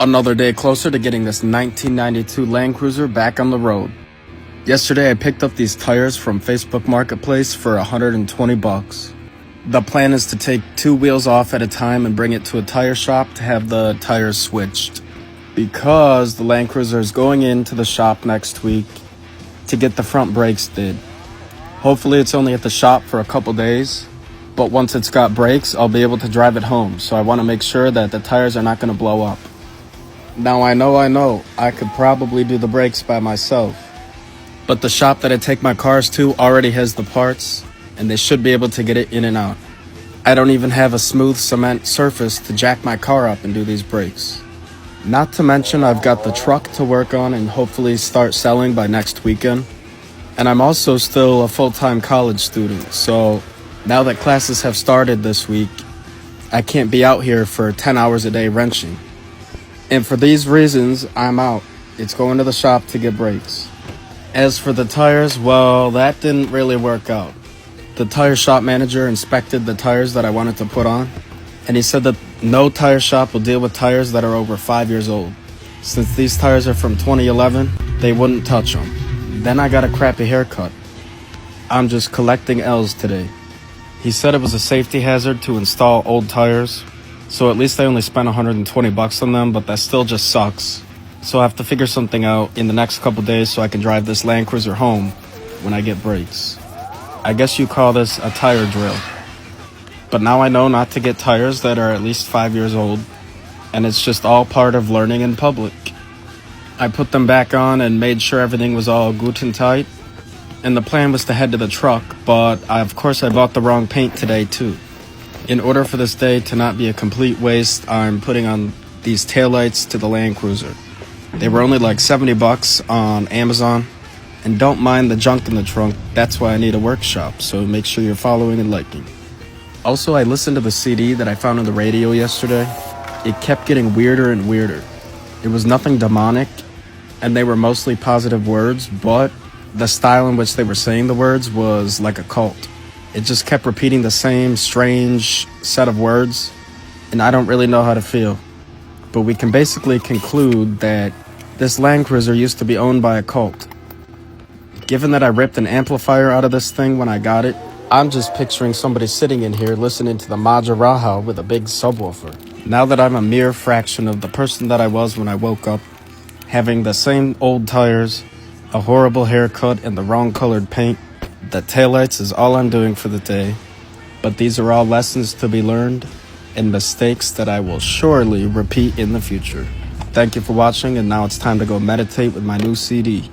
Another day closer to getting this 1992 LandCruiser back on the road. Yesterday I picked up these tires from Facebook Marketplace for $120. The plan is to take 2 wheels off at a time and bring it to a tire shop to have the tires switched. Because the LandCruiser is going into the shop next week to get the front brakes did. Hopefully it's only at the shop for a couple days, but once it's got brakes, I'll be able to drive it home, so I want to make sure that the tires are not going to blow up. Now I know, I could probably do the brakes by myself, but the shop that I take my cars to already has the parts, and they should be able to get it in and out. I don't even have a smooth cement surface to jack my car up and do these brakes. Not to mention I've got the truck to work on and hopefully start selling by next weekend. And I'm also still a full-time college student, so now that classes have started this week, I can't be out here for 10 hours a day wrenching. And for these reasons, I'm out. It's going to the shop to get brakes. As for the tires, well, that didn't really work out. The tire shop manager inspected the tires that I wanted to put on, and he said that no tire shop will deal with tires that are over 5 years old. Since these tires are from 2011, they wouldn't touch them. Then I got a crappy haircut. I'm just collecting L's today. He said it was a safety hazard to install old tires, so at least I only spent $120 on them, but that still just sucks. So I have to figure something out in the next couple days so I can drive this LandCruiser home when I get brakes. I guess you call this a tire drill. But now I know not to get tires that are at least 5 years old, and it's just all part of learning in public. I put them back on and made sure everything was all good and tight, and the plan was to head to the truck, but of course I bought the wrong paint today too. In order for this day to not be a complete waste, I'm putting on these taillights to the LandCruiser. They were only like $70 on Amazon, and don't mind the junk in the trunk, that's why I need a workshop, so make sure you're following and liking. Also, I listened to the CD that I found on the radio yesterday. It kept getting weirder and weirder. It was nothing demonic, and they were mostly positive words, but the style in which they were saying the words was like a cult. It just kept repeating the same strange set of words, and I don't really know how to feel. But we can basically conclude that this LandCruiser used to be owned by a cult. Given that I ripped an amplifier out of this thing when I got it, I'm just picturing somebody sitting in here listening to the Maja Raha with a big subwoofer. Now that I'm a mere fraction of the person that I was when I woke up, having the same old tires, a horrible haircut, and the wrong colored paint, the taillights is all I'm doing for the day. But these are all lessons to be learned and mistakes that I will surely repeat in the future. Thank you for watching, and now it's time to go meditate with my new CD.